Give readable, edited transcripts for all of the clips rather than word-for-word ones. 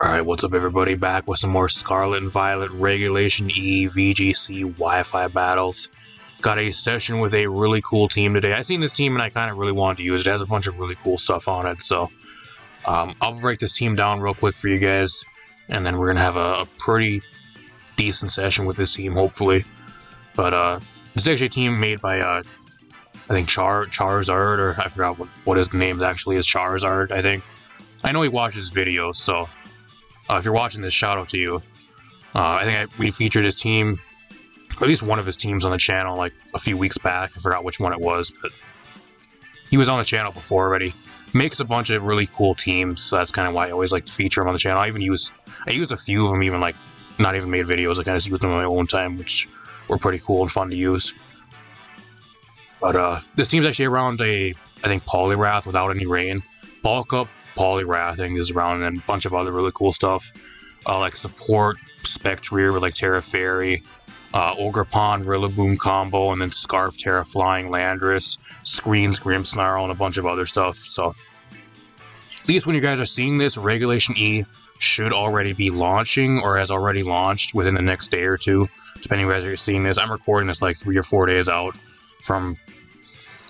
Alright, what's up everybody? Back with some more Scarlet and Violet Regulation E VGC Wi-Fi battles. Got a session with a really cool team today. I seen this team and I kind of really wanted to use it. It has a bunch of really cool stuff on it, so I'll break this team down real quick for you guys, and then we're going to have a pretty decent session with this team, hopefully. But this is actually a team made by, I think Charizard, or I forgot what his name actually is, Charizard, I think. I know he watches videos, so if you're watching this, shout out to you. I think we featured his team, at least one of his teams on the channel, like a few weeks back. I forgot which one it was, but he was on the channel before already. Makes a bunch of really cool teams, so that's kind of why I always like to feature him on the channel. I used a few of them, even like not even made videos. I kind of used them on my own time, which were pretty cool and fun to use. But this team's actually around I think Poliwrath without any rain. Bulk up Poliwrath, I think, is around, and then a bunch of other really cool stuff, like support Spectrier with like Tera Fairy, Ogerpon Rillaboom combo, and then Scarf Tera Flying Landorus, Screens Grimmsnarl, and a bunch of other stuff. So at least when you guys are seeing this, Regulation E should already be launching, or has already launched within the next day or two, depending on whether you're seeing this. I'm recording this like 3 or 4 days out from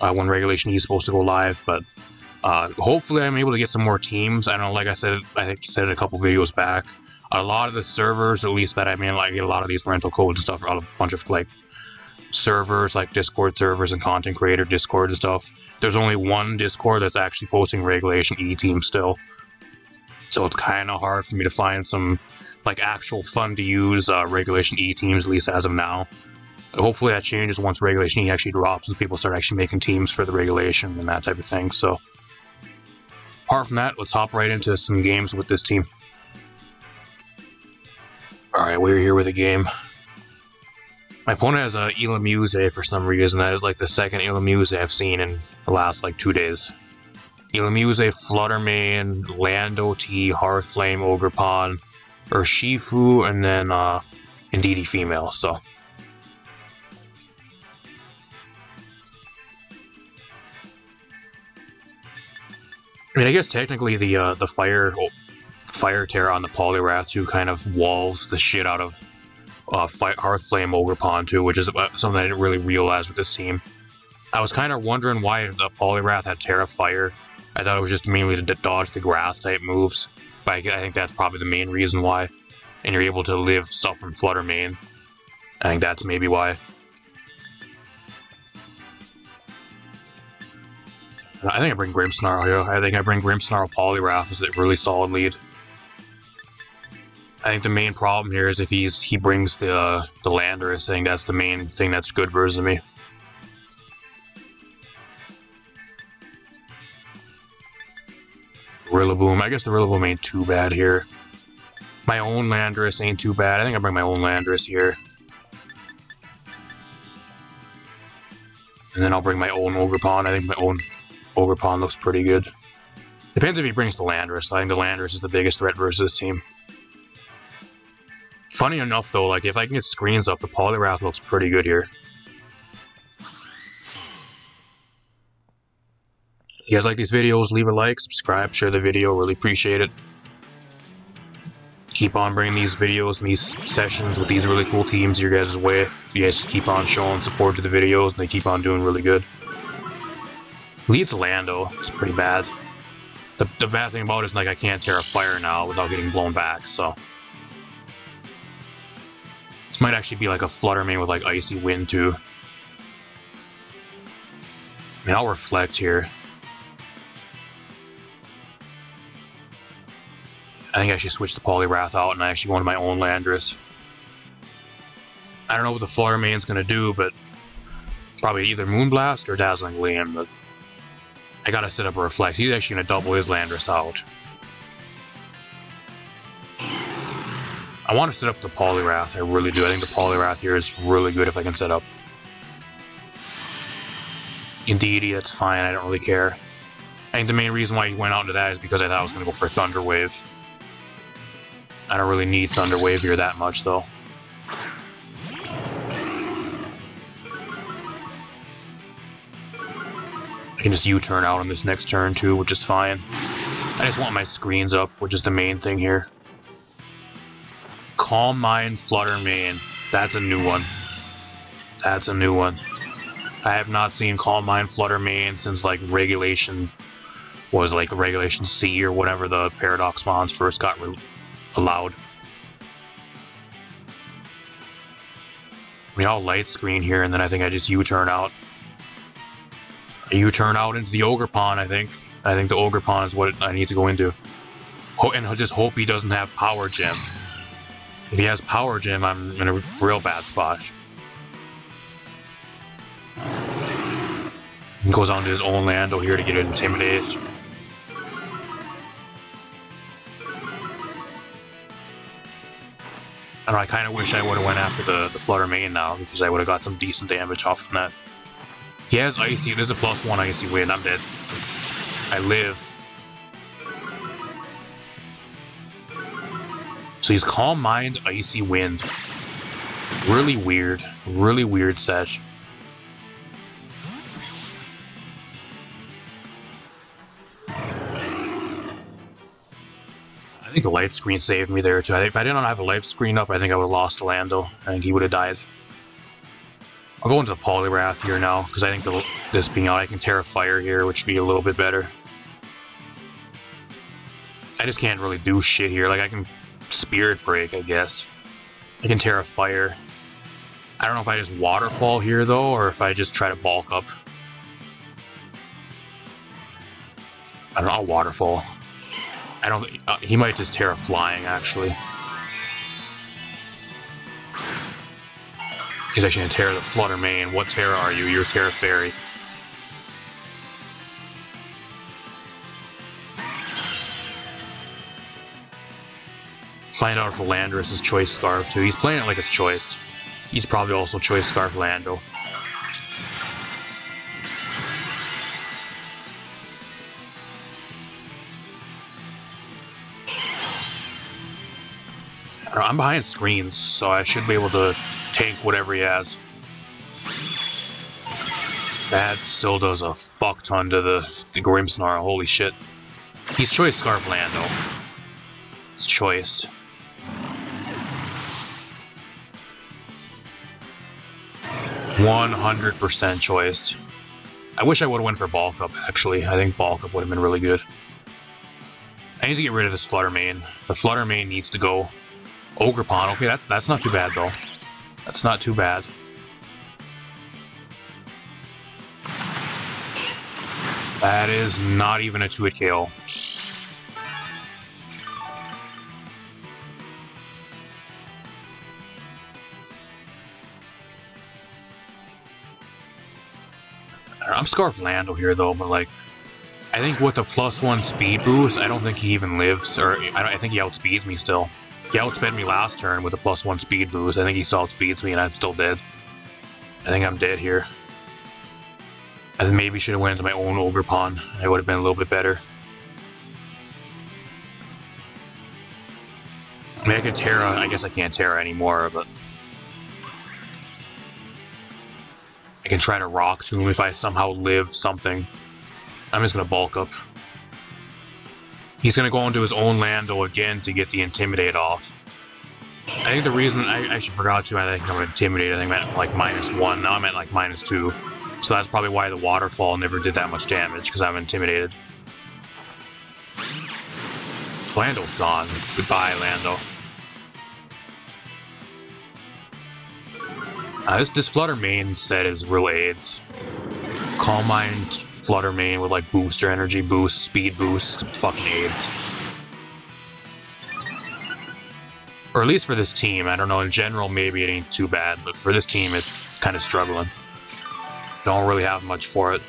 when Regulation E is supposed to go live, but hopefully I'm able to get some more teams. I don't know, like I said, I think you said it a couple videos back, a lot of the servers, at least that I'm in, like, get a lot of these rental codes and stuff, a bunch of like servers, like Discord servers and content creator Discord and stuff. There's only one Discord that's actually posting Regulation E teams still, so it's kind of hard for me to find some like actual fun to use Regulation E teams, at least as of now. Hopefully that changes once Regulation E actually drops and people start actually making teams for the regulation and that type of thing. So apart from that, let's hop right into some games with this team. Alright, we're here with a game. My opponent has a Elamuse for some reason. That is like the second Elamuse I've seen in the last like 2 days. Elamuse, Fluttermane, Lando T, Hearthflame, Ogerpon, Urshifu, and then Indeedee female, so. I mean, I guess technically the fire Tera on the Poliwrath too kind of walls the shit out of Hearthflame Ogerpon too, which is something I didn't really realize with this team. I was kind of wondering why the Poliwrath had Tera Fire. I thought it was just mainly to dodge the grass type moves, but I think that's probably the main reason why. And you're able to live stuff from Fluttermane. I think that's maybe why. I think I bring Grimmsnarl here. I think I bring Grimmsnarl Poliwrath as a really solid lead. I think the main problem here is if he brings the Landorus. I think that's the main thing that's good versus me. Rillaboom. I guess the Rillaboom ain't too bad here. My own Landorus ain't too bad. I think I bring my own Landorus here. And then I'll bring my own Ogerpon. I think my own Ogerpon looks pretty good. Depends if he brings the Landorus. I think the Landorus is the biggest threat versus this team. Funny enough though, like if I can get screens up, the Poliwrath looks pretty good here. If you guys like these videos, leave a like, subscribe, share the video, really appreciate it. Keep on bringing these videos and these sessions with these really cool teams your guys' way. If you guys keep on showing support to the videos and they keep on doing really good. Leads Lando. It's pretty bad. The bad thing about it is like I can't Tera Fire now without getting blown back, so. This might actually be like a Fluttermane with like Icy Wind too. I mean, I'll reflect here. I think I should switch the Poliwrath out and I actually wanted my own Landorus. I don't know what the Fluttermane's gonna do, but probably either Moonblast or Dazzling Gleam, but I gotta set up a Reflect. He's actually gonna double his Landorus out. I want to set up the Poliwrath, I really do. I think the Poliwrath here is really good if I can set up. Indeedee, that's fine, I don't really care. I think the main reason why he went out into that is because I thought I was gonna go for Thunder Wave. I don't really need Thunder Wave here that much though. I can just U-turn out on this next turn too, which is fine. I just want my screens up, which is the main thing here. Calm Mind, Flutter Mane. That's a new one. That's a new one. I have not seen Calm Mind, Flutter Mane since like Regulation C or whatever the Paradox Mons first got allowed. I'll light screen here, and then I think I just U-turn out. U-turn out into the Ogre Pawn, I think. I think the Ogre Pawn is what I need to go into. And I'll just hope he doesn't have Power Gem. If he has Power Gem, I'm in a real bad spot. He goes on to his own Lando here to get intimidated. I don't know, I kind of wish I would have went after the Flutter Mane now, because I would have got some decent damage off of that. He has Icy, there's a +1 Icy Wind, I'm dead. I live. So he's Calm Mind, Icy Wind. Really weird set. I think the light screen saved me there too. If I did not have a life screen up, I think I would have lost to Lando. I think he would have died. I'll go into the Poliwrath here now, because I think this being out, I can Tera Fire here, which would be a little bit better. I just can't really do shit here. Like, I can Spirit Break, I guess. I can Tera Fire. I don't know if I just Waterfall here, though, or if I just try to bulk up. I don't know, I'll Waterfall. I don't. He might just Tera Flying, actually. He's actually gonna Tera the Flutter Mane. What Tera are you? You're Tera Fairy. Find out if Landorus is Choice Scarf too. He's playing it like it's choiced. He's probably also Choice Scarf Lando. I'm behind screens, so I should be able to tank whatever he has. That still does a fuck ton to the Grimmsnarl, holy shit. He's Choice Scarf Lando. It's choiced. %100% choiced. I wish I would have went for Bulk Up, actually. I think Bulk Up would have been really good. I need to get rid of this Flutter Mane. The Flutter Mane needs to go. Ogre Pawn, okay, that's not too bad, though. That's not too bad. That is not even a 2-hit KO. I'm Scarf Lando here, though, but, like, I think with a +1 speed boost, I don't think he even lives, or I think he outspeeds me still. He outsped me last turn with a +1 speed boost. I think he still outspeeds me and I'm still dead. I think I'm dead here. I think maybe should have went into my own Ogre Pawn. It would have been a little bit better. I mean, I could Tera. I guess I can't Tera anymore, but I can try to Rock Tomb if I somehow live something. I'm just going to bulk up. He's going to go into his own Lando again to get the Intimidate off. I think the reason I actually forgot to, I think I'm Intimidate, I think I meant like -1. Now I meant like -2. So that's probably why the Waterfall never did that much damage, because I'm Intimidated. Lando's gone. Goodbye, Lando. This Flutter Mane set is real AIDS. Calm Mind Flutter Mane with like booster energy boost, speed boost, fucking AIDS. Or at least for this team. I don't know, in general maybe it ain't too bad, but for this team it's kind of struggling. Don't really have much for it.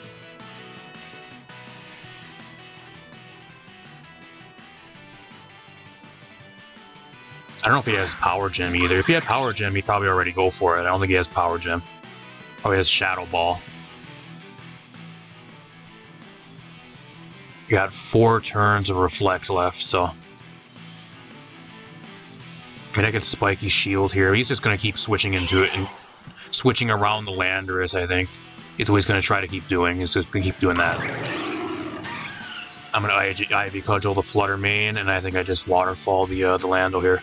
I don't know if he has Power Gem either. If he had Power Gem, he'd probably already go for it. I don't think he has Power Gem. Probably has Shadow Ball. You got 4 turns of Reflect left, so... I mean, I could Spiky Shield here. He's just going to keep switching into it and switching around the Landorus, I think. It's what he's going to try to keep doing. He's just going to keep doing that. I'm going to Ivy Cudgel the Flutter Mane, and I think I just Waterfall the Lando here.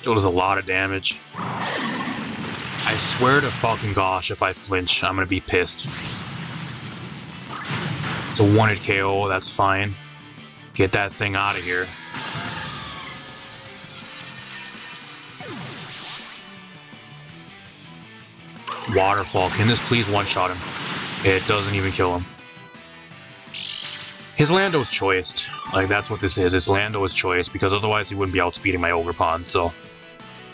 still does a lot of damage. I swear to fucking gosh, if I flinch, I'm gonna be pissed. It's a 1-hit KO, that's fine. Get that thing out of here. Waterfall. Can this please one-shot him? It doesn't even kill him. His Lando's choiced. Like, that's what this is. It's Lando's choice, because otherwise he wouldn't be outspeeding my Ogerpon, so...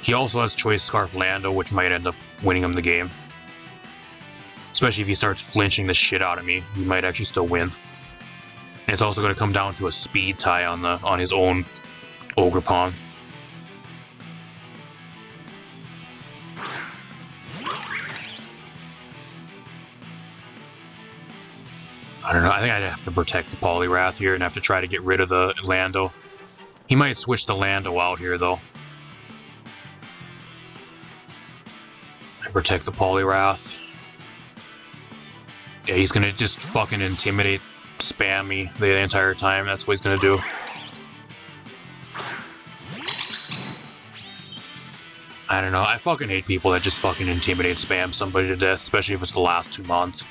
He also has choice Scarf Lando, which might end up winning him the game. Especially if he starts flinching the shit out of me, he might actually still win. And it's also going to come down to a speed tie on his own Ogerpon. I don't know, I think I'd have to protect the Poliwrath here and have to try to get rid of the Lando. He might switch the Lando out here, though. I protect the Poliwrath. Yeah, he's gonna just fucking intimidate, spam me the entire time. That's what he's gonna do. I don't know, I fucking hate people that just fucking intimidate, spam somebody to death, especially if it's the last 2 months.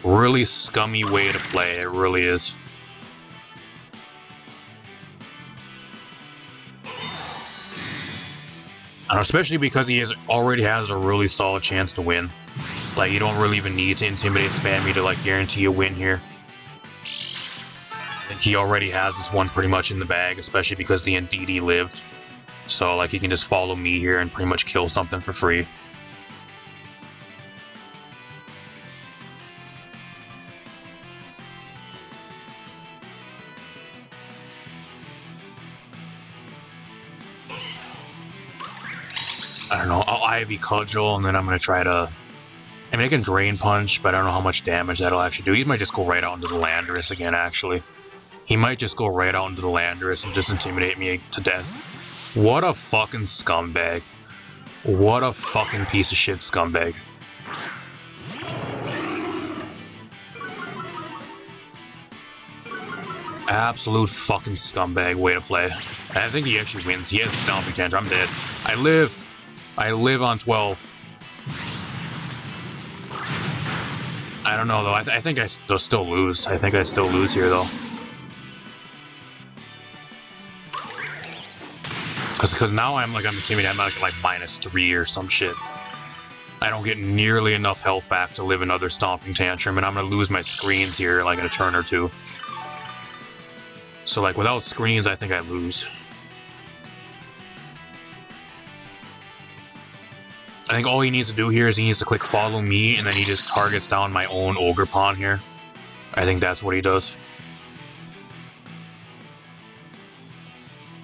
Really scummy way to play, it really is. And especially because he already has a really solid chance to win. Like, you don't really even need to intimidate spam me to, like, guarantee a win here. I think he already has this one pretty much in the bag, especially because the Ndidi lived. So, like, he can just follow me here and pretty much kill something for free. I don't know, I'll Ivy Cudgel, and then I'm going to try to... I mean, I can Drain Punch, but I don't know how much damage that'll actually do. He might just go right out into the Landorus again, actually. He might just go right out into the Landorus and just intimidate me to death. What a fucking scumbag. What a fucking piece of shit scumbag. Absolute fucking scumbag way to play. And I think he actually wins. He has Stomping Tantrum. I'm dead. I live on 12. I don't know, though. I think I'll still lose. I think I still lose here, though. Because now I'm intimidated. I'm like -3 or some shit. I don't get nearly enough health back to live another Stomping Tantrum, and I'm going to lose my screens here like in a turn or two. So, like, without screens, I think I lose. I think all he needs to do here is he needs to click follow me, and then he just targets down my own Ogerpon here. I think that's what he does.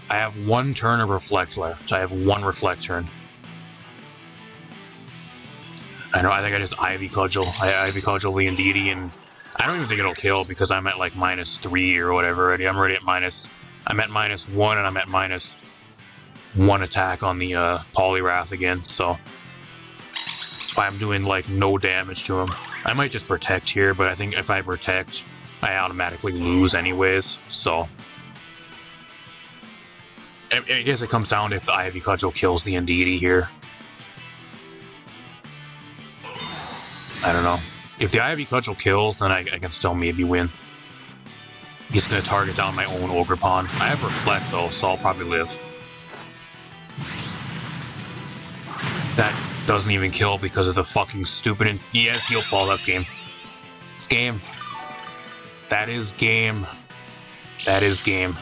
I have 1 turn of Reflect left. I have 1 Reflect turn. I know, I think I just Ivy Cudgel. I Ivy Cudgel the Ndidi, and I don't even think it'll kill because I'm at like -3 or whatever already. I'm already at I'm at -1, and I'm at -1 attack on the Poliwrath again, so I'm doing like no damage to him. I might just protect here, but I think if I protect, I automatically lose anyways, so I guess it comes down to if the Ivy Cudgel kills the Ndidi here. I don't know. If the Ivy Cudgel kills, then I can still maybe win. He's going to target down my own Ogerpon. I have Reflect, though, so I'll probably live. That doesn't even kill because of the fucking stupid... He has Heal Ball, that's game. It's game. That is game. That is game.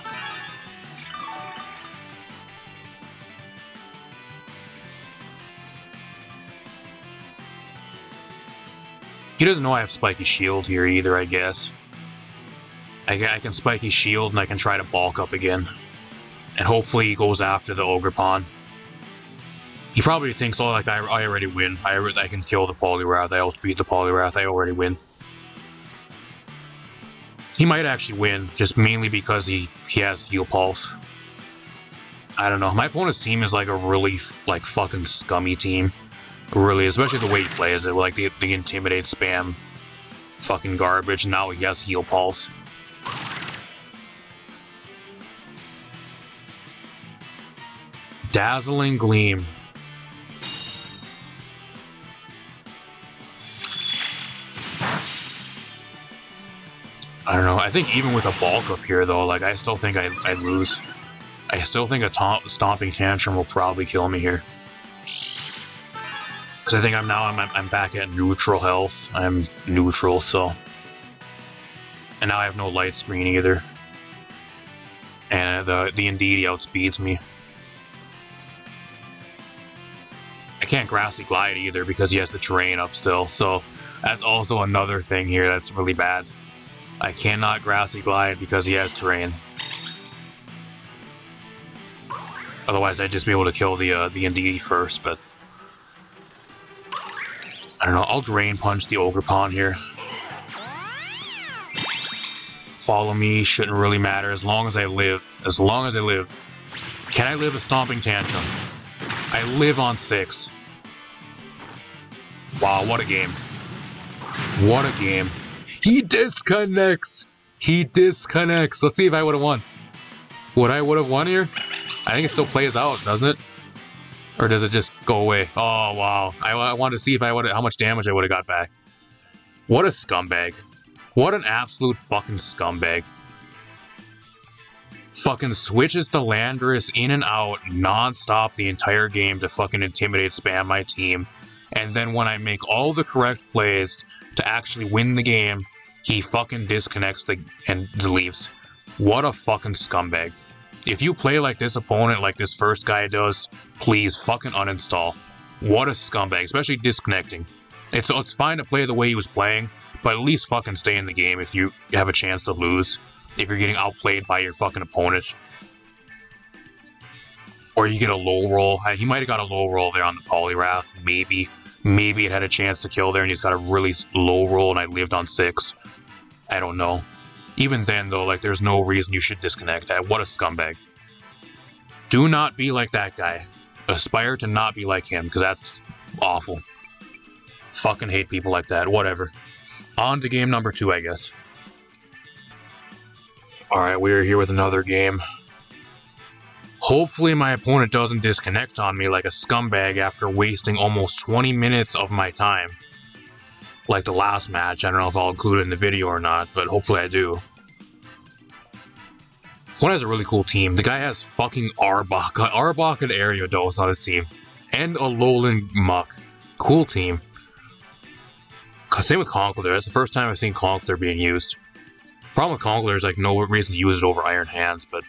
He doesn't know I have Spiky Shield here either, I guess. I can Spiky Shield and I can try to bulk up again. And hopefully he goes after the Ogerpon. He probably thinks, oh, like, I already win. I can kill the Poliwrath. I outspeed the Poliwrath. I already win. He might actually win, just mainly because he has Heal Pulse. I don't know. My opponent's team is like a really, like, fucking scummy team. Really, especially the way he plays it. Like, the Intimidate spam fucking garbage. Now he has Heal Pulse. Dazzling Gleam. I don't know. I think even with a bulk up here, though, like, I still think I'd lose. I still think a Stomping Tantrum will probably kill me here. Because I think I'm back at neutral health. I'm neutral, so... And now I have no light screen either. And the Indeedee outspeeds me. I can't Grassy Glide either because he has the terrain up still, so... That's also another thing here that's really bad. I cannot Grassy Glide because he has terrain. Otherwise, I'd just be able to kill the Indeedee first, but... I don't know, I'll Drain Punch the Ogerpon here. Follow me, shouldn't really matter, as long as I live. As long as I live. Can I live a Stomping Tantrum? I live on 6. Wow, what a game. What a game. He disconnects! He disconnects! Let's see if I would have won. Would I would have won here? I think it still plays out, doesn't it? Or does it just go away? Oh, wow. I wanted to see if I would how much damage I would have got back. What a scumbag. What an absolute fucking scumbag. Fucking switches the Landorus in and out non-stop the entire game to fucking intimidate spam my team. And then when I make all the correct plays to actually win the game, he fucking disconnects and leaves. What a fucking scumbag. If you play like this opponent, like this first guy does, please fucking uninstall. What a scumbag, especially disconnecting. It's fine to play the way he was playing, but at least fucking stay in the game if you have a chance to lose. If you're getting outplayed by your fucking opponent. Or you get a low roll. He might have got a low roll there on the Poliwrath, maybe. Maybe it had a chance to kill there and he's got a really low roll and I lived on 6. I don't know. Even then, though, like, there's no reason you should disconnect that. What a scumbag. Do not be like that guy. Aspire to not be like him, because that's awful. Fucking hate people like that. Whatever. On to game number 2, I guess. Alright, we're here with another game. Hopefully my opponent doesn't disconnect on me like a scumbag after wasting almost 20 minutes of my time. Like the last match. I don't know if I'll include it in the video or not, but hopefully I do. One has a really cool team. The guy has fucking Arbok. Arbok and Ariados on his team. And a Alolan Muck. Cool team. Same with Conkeldurr. That's the first time I've seen Conkeldurr being used. Problem with Conkeldurr is like no reason to use it over Iron Hands, but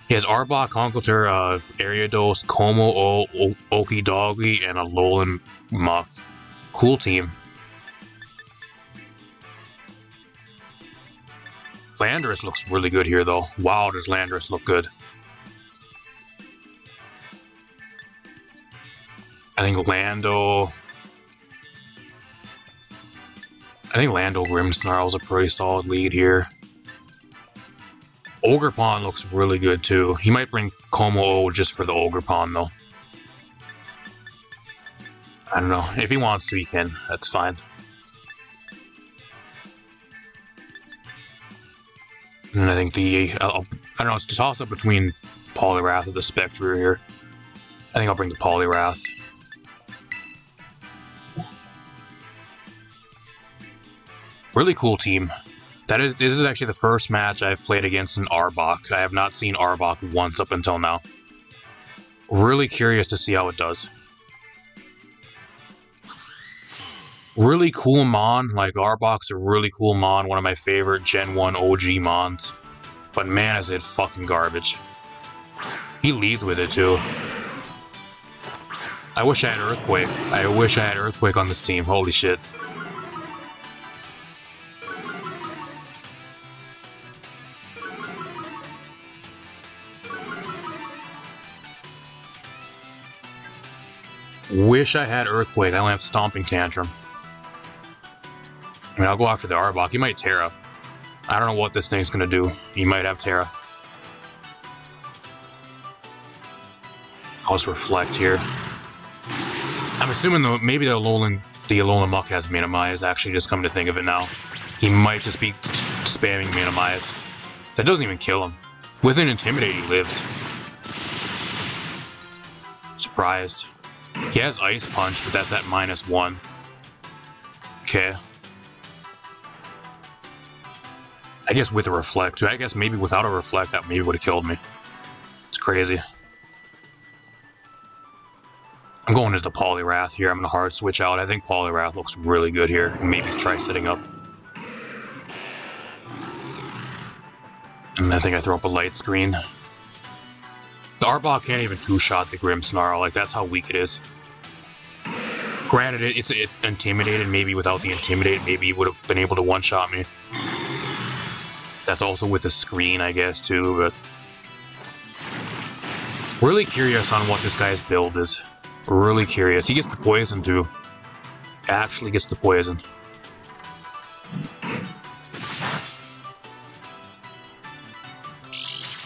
he has Arbok, Conkeldurr, Ariados, Como, Okidogi, and a Alolan Muck. Cool team. Landorus looks really good here, though. Wow, does Landorus look good. I think Lando Grimmsnarl's a pretty solid lead here. Ogerpon looks really good, too. He might bring Como just for the Ogerpon, though. I don't know. If he wants to, he can. That's fine. And I think I don't know, it's a toss-up between Poliwrath or the Spectre here. I think I'll bring the Poliwrath. Really cool team. This is actually the first match I've played against an Arbok. I have not seen Arbok once up until now. Really curious to see how it does. Really cool Mon, like Arbok's a really cool Mon, one of my favorite Gen 1 OG Mons. But man, is it fucking garbage. He leads with it too. I wish I had Earthquake. I wish I had Earthquake on this team, holy shit. Wish I had Earthquake, I only have Stomping Tantrum. I mean, I'll go after the Arbok. He might Tera. I don't know what this thing's gonna do. He might have Tera. I'll just Reflect here. I'm assuming though maybe the Alolan Muck has Minimize, actually, just come to think of it now. He might just be spamming Minimize. That doesn't even kill him. With an Intimidate, he lives. surprised. He has Ice Punch, but that's at -1. Okay. I guess with a Reflect, too. I guess maybe without a Reflect, that maybe would have killed me. It's crazy. I'm going into the Poliwrath here. I'm going to hard switch out. I think Poliwrath looks really good here. Maybe try setting up. And I think I throw up a light screen. The Arbok can't even two-shot the Grimmsnarl. Like, that's how weak it is. Granted, it's intimidated. Maybe without the Intimidate, maybe he would have been able to one-shot me. That's also with the screen, I guess, too, but... Really curious on what this guy's build is. Really curious. He gets the poison, too. Actually gets the poison.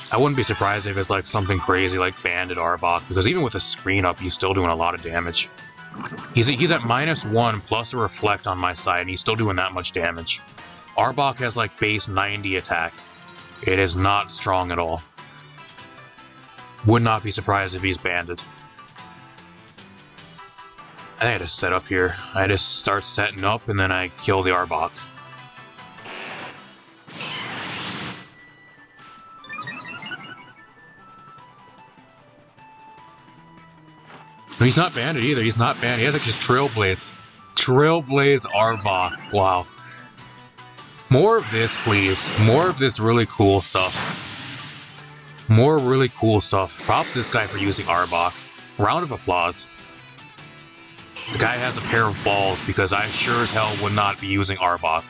I wouldn't be surprised if it's like something crazy like Banded Arbok, because even with a screen up, he's still doing a lot of damage. He's at -1 plus a Reflect on my side, and he's still doing that much damage. Arbok has like base 90 attack. It is not strong at all. Would not be surprised if he's banded. I think I just set up here. I just start setting up and then I kill the Arbok. No, he's not banded either. He's not banded. He has like just Trailblaze. Trailblaze Arbok. Wow. More of this, please. More of this really cool stuff. More really cool stuff. Props to this guy for using Arbok. Round of applause. The guy has a pair of balls because I sure as hell would not be using Arbok.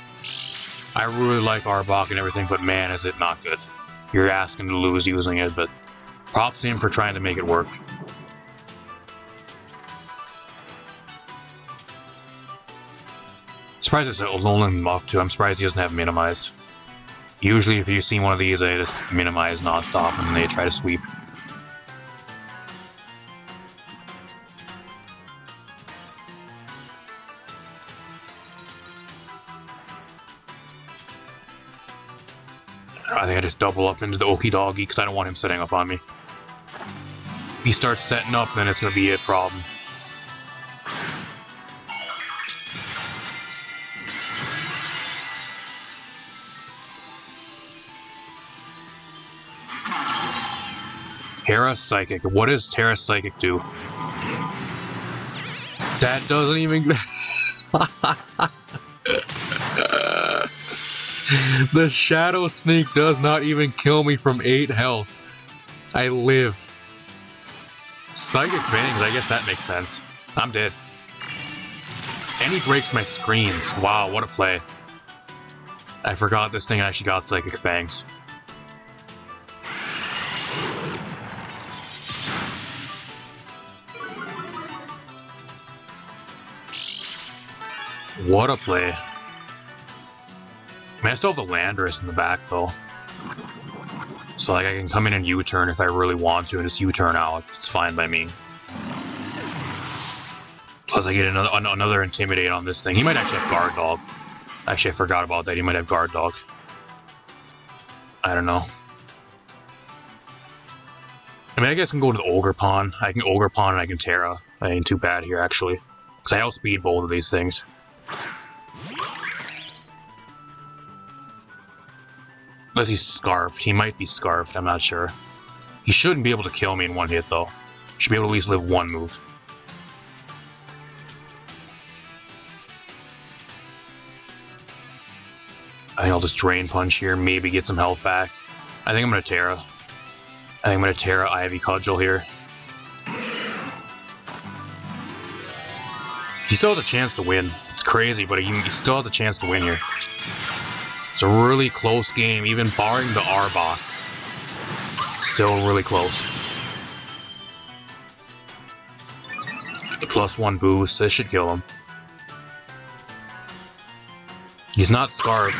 I really like Arbok and everything, but man, is it not good. You're asking to lose using it, but props to him for trying to make it work. Surprised it's a Alolan Muck too. I'm surprised he doesn't have Minimize. Usually if you see one of these, they just minimize non-stop and they try to sweep. I think I just double up into the Okie Doggy because I don't want him setting up on me. If he starts setting up, then it's going to be a problem. Tera Psychic. What does Tera Psychic do? That doesn't even... The Shadow Sneak does not even kill me from 8 health. I live. Psychic Fangs, I guess that makes sense. I'm dead. And he breaks my screens. Wow, what a play. I forgot this thing actually got Psychic Fangs. What a play. I mean, I still have the Landorus in the back, though. So, like, I can come in and U-turn if I really want to, and just U-turn out. It's fine by me. Plus, I get another Intimidate on this thing. He might actually have Guard Dog. Actually, I forgot about that. He might have Guard Dog. I don't know. I mean, I guess I can go to the Ogre Pawn. I can Ogre Pawn and I can Tera. I ain't too bad here, actually. Because I outspeed both of these things. Unless he's Scarfed. He might be Scarfed, I'm not sure. He shouldn't be able to kill me in one hit, though. Should be able to at least live one move. I think I'll just Drain Punch here, maybe get some health back. I think I'm going to Tera. I think I'm going to Tera Ivy Cudgel here. He still has a chance to win. It's crazy, but he still has a chance to win here. It's a really close game, even barring the Arbok. Still really close. The +1 boost, this should kill him. He's not Scarfed.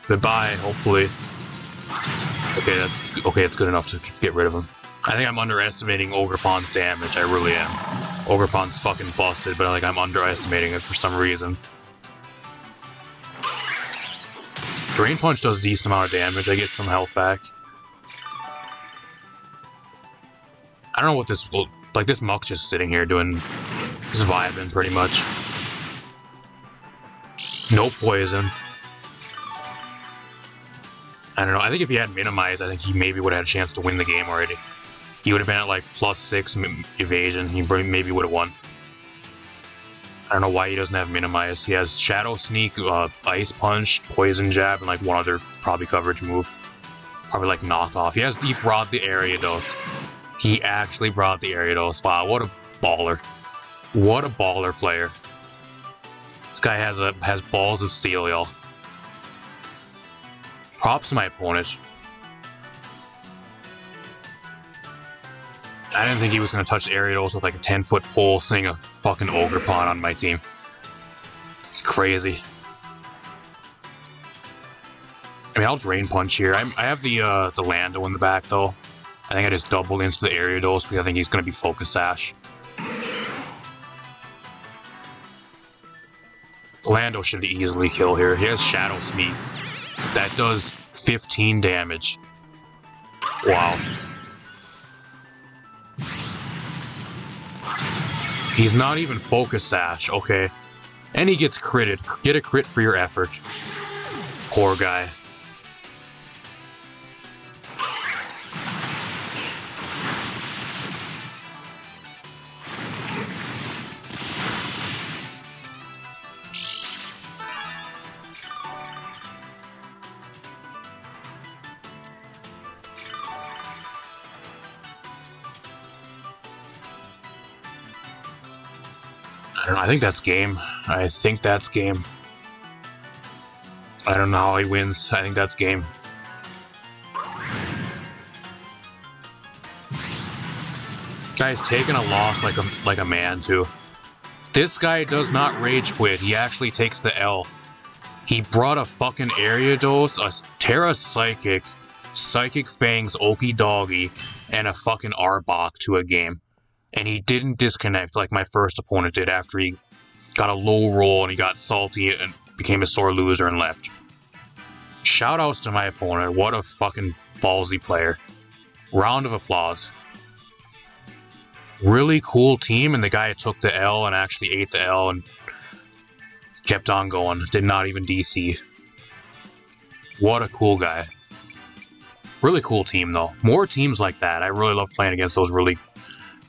Goodbye, hopefully. Okay, it's good enough to get rid of him. I think I'm underestimating Ogre Pawn's damage, I really am. Ogre Pawn's fucking busted, but like I'm underestimating it for some reason. Drain Punch does a decent amount of damage. I get some health back. I don't know what this... Like, this Muck's just sitting here doing... Just vibing, pretty much. No poison. I don't know. I think if he had minimized, I think he maybe would have had a chance to win the game already. He would have been at, like, +6 evasion. He maybe would have won. I don't know why he doesn't have minimize. He has Shadow Sneak, Ice Punch, Poison Jab, and, like, one other probably coverage move. Probably, like, knockoff. He brought the Ariados. He actually brought the Ariados. Wow, what a baller. What a baller player. This guy has balls of steel, y'all. Props to my opponent. I didn't think he was going to touch Ariados with like a 10-foot pole, sitting a fucking Ogerpon on my team. It's crazy. I mean, I'll Drain Punch here. I have the Lando in the back, though. I think I just doubled into the Ariados because I think he's going to be Focus Sash. Lando should easily kill here. He has Shadow Sneak. That does 15 damage. Wow. He's not even Focus Sash, okay. And he gets critted. Get a crit for your effort. Poor guy. I don't know, I think that's game. I think that's game. I don't know how he wins. I think that's game. Guy's taking a loss like a man, too. This guy does not rage quit. He actually takes the L. He brought a fucking Ariados, a Tera Psychic, Psychic Fangs, Okie Doggy, and a fucking Arbok to a game. And he didn't disconnect like my first opponent did after he got a low roll and he got salty and became a sore loser and left. Shoutouts to my opponent. What a fucking ballsy player. Round of applause. Really cool team, and the guy took the L and actually ate the L and kept on going. Did not even DC. What a cool guy. Really cool team, though. More teams like that. I really love playing against those really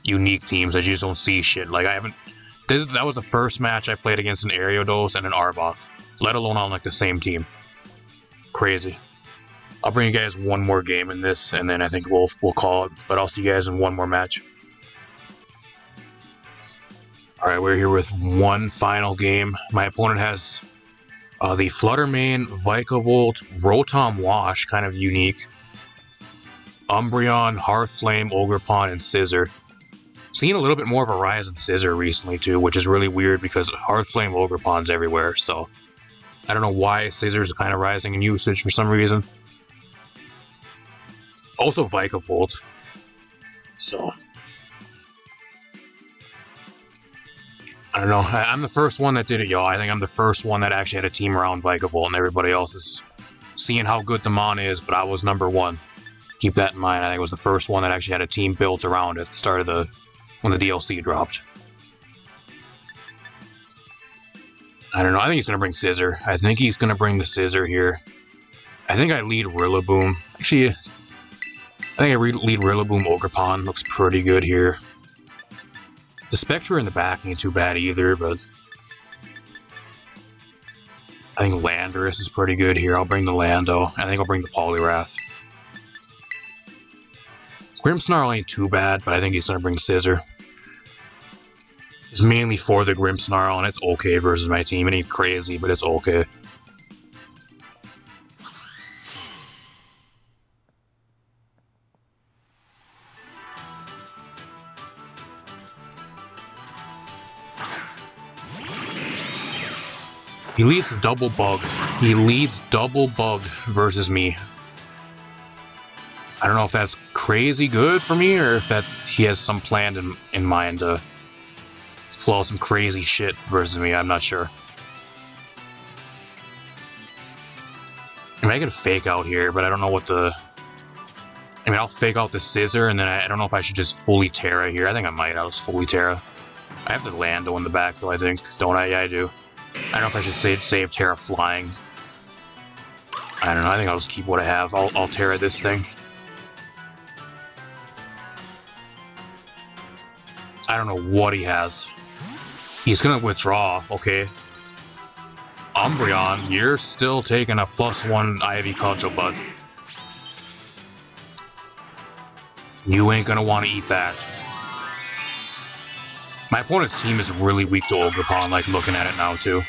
unique teams that you just don't see shit. Like, that was the first match I played against an Ariados and an Arbok, let alone on, like, the same team. Crazy. I'll bring you guys one more game in this, and then I think we'll call it, but I'll see you guys in one more match. Alright, we're here with one final game. My opponent has the Fluttermane, Vikavolt, Rotom Wash, kind of unique, Umbreon, Hearthflame, Ogerpon, and Scizor. Seen a little bit more of a rise in Scizor recently, too, which is really weird because Hearthflame Ogerpon's everywhere, so I don't know why Scizor's kind of rising in usage for some reason. Also Vikavolt. So I don't know. I'm the first one that did it, y'all. I think I'm the first one that actually had a team around Vikavolt, and everybody else is seeing how good the Mon is, but I was number one. Keep that in mind. I think I was the first one that actually had a team built around it at the start of when the DLC dropped. I don't know. I think he's going to bring Scizor. I think he's going to bring the Scizor here. I think I lead Rillaboom. Actually, I think I lead Rillaboom Ogerpon. Looks pretty good here. The Spectre in the back ain't too bad either, but I think Landorus is pretty good here. I'll bring the Lando. I think I'll bring the Poliwrath. Grimmsnarl ain't too bad, but I think he's going to bring Scizor. It's mainly for the Grimmsnarl, and it's okay versus my team. It ain't crazy, but it's okay. He leads double bug. He leads double bug versus me. I don't know if that's crazy good for me or if that he has some plan in mind to pull out some crazy shit versus me. I'm not sure. I mean, I could fake out here, but I don't know what the I mean, I'll fake out the scissor, and then I don't know if I should just fully Tera here. I think I might. I'll just fully Tera. I have the Lando in the back, though, I think. Don't I? Yeah, I do. I don't know if I should save Tera flying. I don't know. I think I'll just keep what I have. I'll Tera this thing. I don't know what he has. He's gonna withdraw. Okay. Umbreon, you're still taking a +1 Ivy Cudgel, bud. You ain't gonna want to eat that. My opponent's team is really weak to Ogerpon, like looking at it now too.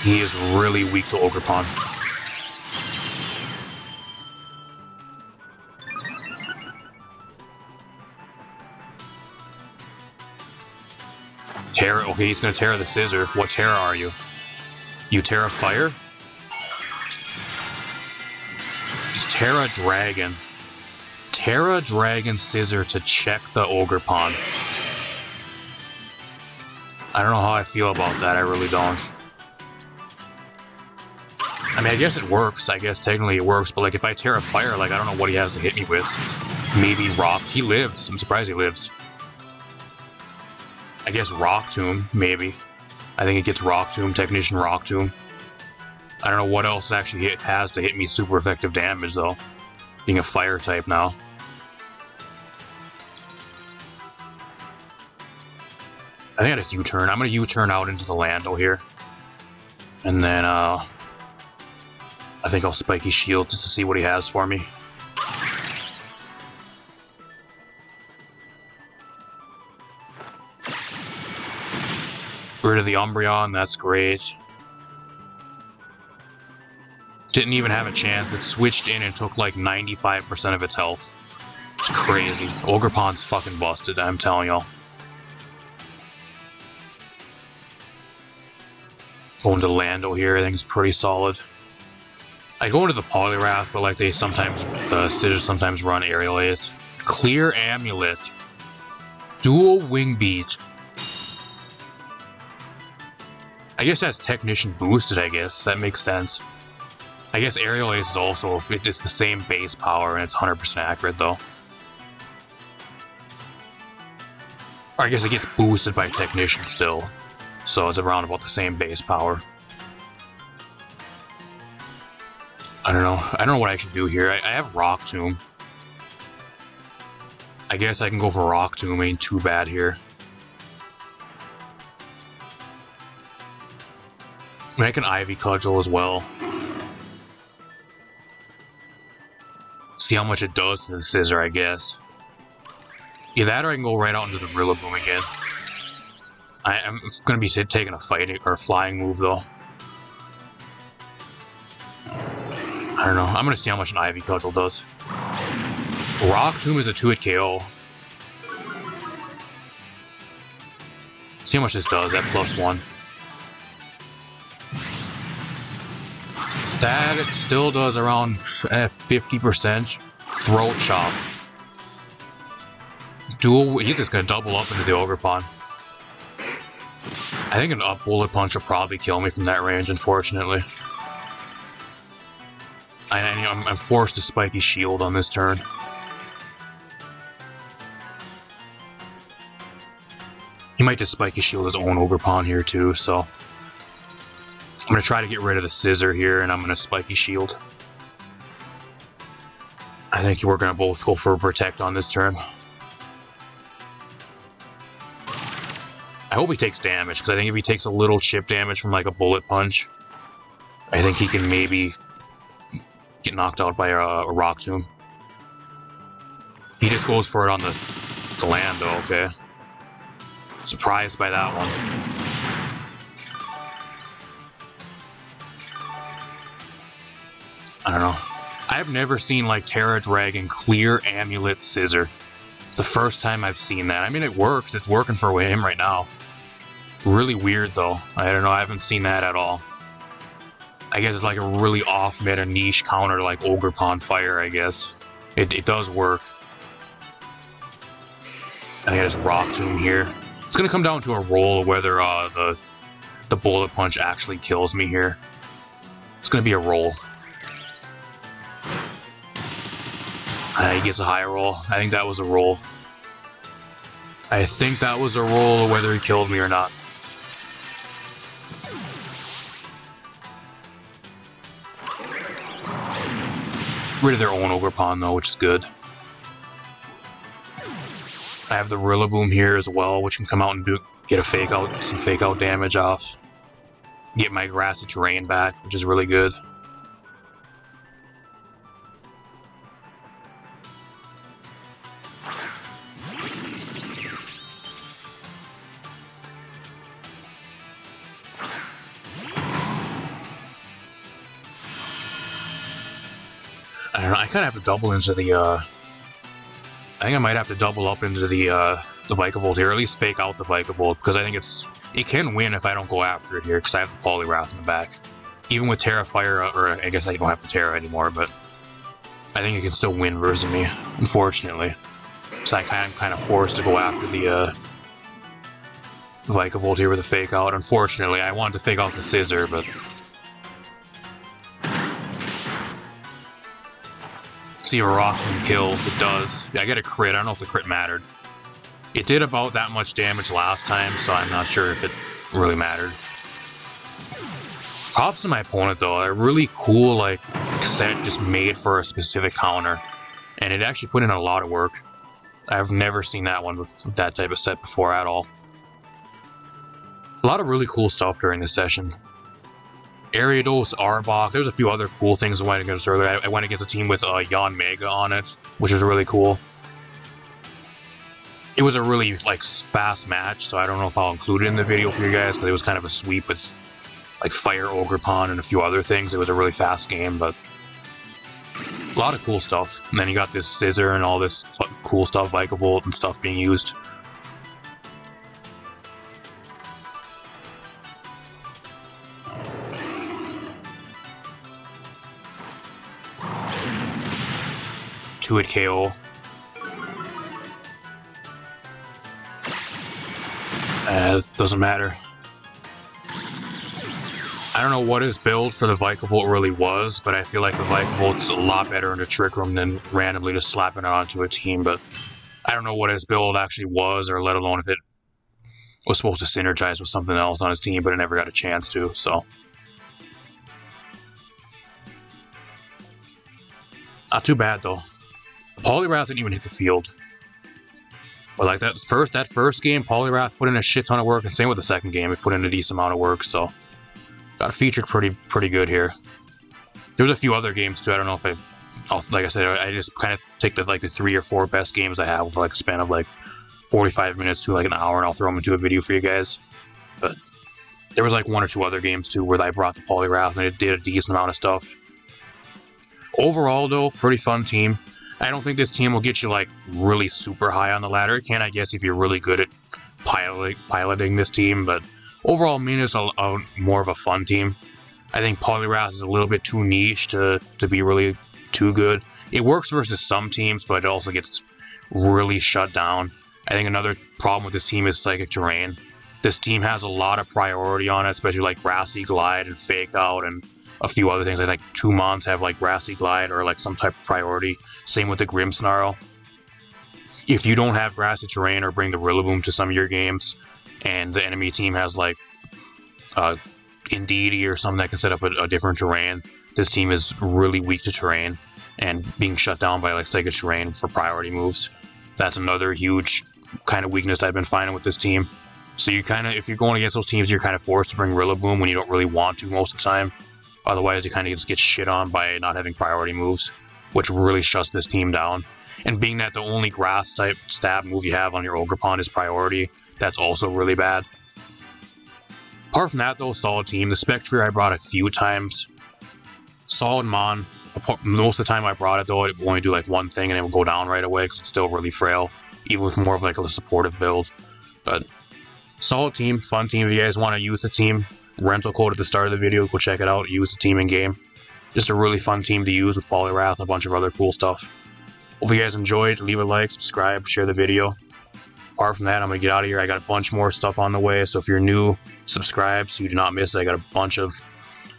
He is really weak to Ogerpon. Tera, okay, he's gonna Tera the scissor. What Tera are you? You Tera Fire? He's Tera Dragon. Tera Dragon Scissor to check the Ogerpon. I don't know how I feel about that, I really don't. I mean, I guess it works. I guess technically it works, but like if I Tera Fire, like I don't know what he has to hit me with. Maybe Rock. He lives. I'm surprised he lives. I guess Rock Tomb, maybe. I think it gets Rock Tomb, Technician Rock Tomb. I don't know what else actually it has to hit me super effective damage, though. Being a fire type now. I think I just U-turn. I'm going to U-turn out into the Lando here. And then, I think I'll Spiky Shield just to see what he has for me. Rid of the Umbreon, that's great. Didn't even have a chance. It switched in and took like 95% of its health. It's crazy. Ogerpon's fucking busted, I'm telling y'all. Going to Lando here, I think it's pretty solid. I go into the Poliwrath, but like they sometimes, the scissors sometimes run Aerial Ace. Clear Amulet. Dual Wing Beat. I guess that's Technician boosted, I guess. That makes sense. I guess Aerial Ace is also, it's the same base power and it's 100% accurate though. Or I guess it gets boosted by Technician still. So it's around about the same base power. I don't know. I don't know what I should do here. I have Rock Tomb. I guess I can go for Rock Tomb. Ain't too bad here. I mean, I can Ivy Cudgel as well. See how much it does to the scissor, I guess. Either that or I can go right out into the Rillaboom again. I'm going to be taking a fighting or flying move, though. I don't know. I'm going to see how much an Ivy Cudgel does. Rock Tomb is a 2-hit KO. See how much this does at +1. That it still does around 50%. Throat Chop. He's just going to double up into the Ogerpon. I think an up Bullet Punch will probably kill me from that range, unfortunately. I'm forced to Spiky Shield on this turn. He might just Spiky Shield his own Ogerpon here too, so... I'm going to try to get rid of the scissor here, and I'm going to Spiky Shield. I think we're going to both go for a Protect on this turn. I hope he takes damage, because I think if he takes a little chip damage from like a Bullet Punch, I think he can maybe get knocked out by a Rock Tomb. He just goes for it on the Lando, okay. Surprised by that one. I don't know. I've never seen like Tera Dragon clear Amulet Scissor. It's the first time I've seen that. I mean, it works. It's working for him right now. Really weird, though. I don't know. I haven't seen that at all. I guess it's like a really off-meta niche counter like Ogerpon Fire, I guess. It does work. I got his Rock Tomb here. It's going to come down to a roll of whether the Bullet Punch actually kills me here. It's going to be a roll. He gets a high roll. I think that was a roll. I think that was a roll, whether he killed me or not. Rid of their own ogre pawn though, which is good. I have the Rillaboom here as well, which can come out and get a fake out, some fake out damage off. Get my grassy terrain back, which is really good. I don't know, I kind of have to double into the, I think I might have to double up into the Vikavolt here, or at least fake out the Vikavolt, because I think it can win if I don't go after it here, because I have the Poliwrath in the back. Even with Tera Fire, or I guess I don't have the Tera anymore, but I think it can still win versus me, unfortunately. So I'm kind of forced to go after the Vikavolt here with a fake out. Unfortunately, I wanted to fake out the Scissor, but... See if it rocks and kills. It does. I get a crit. I don't know if the crit mattered. It did about that much damage last time, so I'm not sure if it really mattered. Props to my opponent, though. A really cool, like, set just made for a specific counter. And it actually put in a lot of work. I've never seen that one with that type of set before at all. A lot of really cool stuff during this session. Ariados, Arbok, there's a few other cool things I went against earlier. I went against a team with Yon Mega on it, which was really cool. It was a really, like, fast match, so I don't know if I'll include it in the video for you guys, because it was kind of a sweep with, like, Fire Ogre Pawn and a few other things. It was a really fast game, but a lot of cool stuff. And then you got this Scissor and all this cool stuff, Vikavolt and stuff being used. Two-hit KO. It doesn't matter. I don't know what his build for the Vikavolt really was, but I feel like the Vikavolt's a lot better in the Trick Room than randomly just slapping it onto a team, but I don't know what his build actually was, or let alone if it was supposed to synergize with something else on his team, but it never got a chance to, so. Not too bad, though. Poliwrath didn't even hit the field. But like that first game, Poliwrath put in a shit ton of work, and same with the second game, it put in a decent amount of work, so got featured pretty good here. There's a few other games too. I don't know if like I said, I just kind of take the 3 or 4 best games I have with like a span of like 45 minutes to like an hour, and I'll throw them into a video for you guys. But there was like 1 or 2 other games too where I brought the Poliwrath and it did a decent amount of stuff. Overall though, pretty fun team. I don't think this team will get you, like, really super high on the ladder. It can, I guess, if you're really good at piloting this team, but overall, I mean, it's a more of a fun team. I think Poliwrath is a little bit too niche to be really too good. It works versus some teams, but it also gets really shut down. I think another problem with this team is Psychic Terrain. This team has a lot of priority on it, especially, like, Grassy Glide and Fake Out and a few other things. I think 2 Mons have like Grassy Glide or like some type of priority. Same with the Grimmsnarl. If you don't have Grassy Terrain or bring the Rillaboom to some of your games, and the enemy team has like Indeedee or something that can set up a different terrain, this team is really weak to terrain and being shut down by like Psychic Terrain for priority moves. That's another huge kind of weakness I've been finding with this team. So you kind of, if you're going against those teams, you're kind of forced to bring Rillaboom when you don't really want to most of the time. Otherwise, you kind of just get shit on by not having priority moves, which really shuts this team down. And being that the only grass type stab move you have on your Ogre Pawn is priority, that's also really bad. Apart from that though, solid team. The Spectre I brought a few times. Solid Mon. Most of the time I brought it though, it would only do like one thing and it would go down right away because it's still really frail. Even with more of like a supportive build. But solid team, fun team. If you guys want to use the team, rental code at the start of the video, go check it out, use the team in game. Just a really fun team to use with Poliwrath and a bunch of other cool stuff. Hope you guys enjoyed, leave a like, subscribe, share the video. Apart from that, I'm going to get out of here. I got a bunch more stuff on the way, so if you're new, subscribe so you do not miss it. I got a bunch of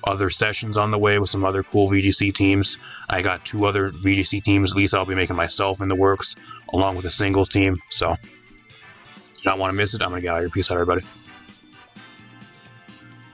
other sessions on the way with some other cool VGC teams. I got 2 other VGC teams, at least I'll be making myself in the works, along with a singles team. So, you don't want to miss it. I'm going to get out of here. Peace out, everybody.